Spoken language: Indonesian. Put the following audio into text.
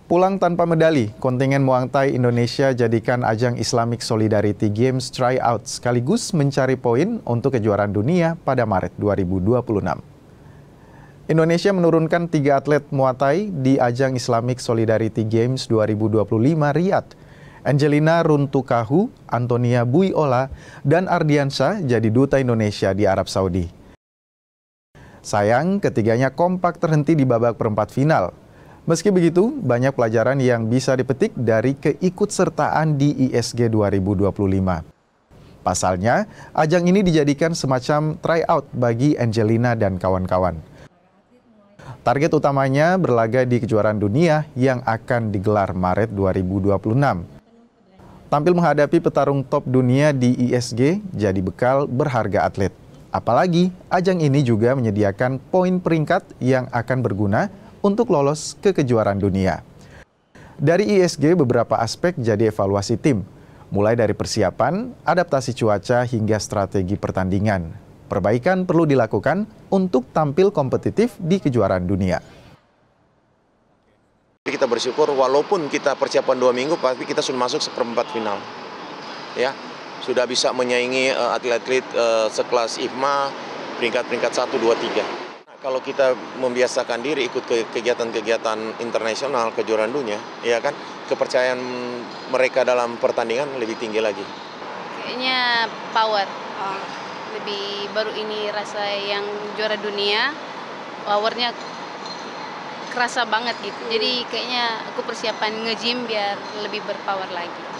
Pulang tanpa medali, kontingen Muang Thai Indonesia jadikan ajang Islamic Solidarity Games tryout sekaligus mencari poin untuk kejuaraan dunia pada Maret 2026. Indonesia menurunkan 3 atlet Muay Thai di ajang Islamic Solidarity Games 2025 Riyadh. Angelina Runtukahu, Antonia Buiola, dan Ardiansyah jadi duta Indonesia di Arab Saudi. Sayang, ketiganya kompak terhenti di babak perempat final. Meski begitu, banyak pelajaran yang bisa dipetik dari keikutsertaan di ISG 2025. Pasalnya, ajang ini dijadikan semacam tryout bagi Angelina dan kawan-kawan. Target utamanya berlaga di kejuaraan dunia yang akan digelar Maret 2026. Tampil menghadapi petarung top dunia di ISG jadi bekal berharga atlet. Apalagi, ajang ini juga menyediakan poin peringkat yang akan berguna untuk lolos ke kejuaraan dunia. Dari ISG, beberapa aspek jadi evaluasi tim, mulai dari persiapan, adaptasi cuaca, hingga strategi pertandingan. Perbaikan perlu dilakukan untuk tampil kompetitif di kejuaraan dunia. Kita bersyukur walaupun kita persiapan 2 minggu, tapi kita sudah masuk seperempat final. Ya, sudah bisa menyaingi atlet-atlet sekelas IFMA, peringkat 1, 2, 3. Kalau kita membiasakan diri ikut ke kegiatan-kegiatan internasional, kejuaraan dunia, ya kan, kepercayaan mereka dalam pertandingan lebih tinggi lagi. Kayaknya power, lebih baru ini rasa yang juara dunia, powernya kerasa banget gitu. Jadi kayaknya aku persiapan nge-gym biar lebih berpower lagi.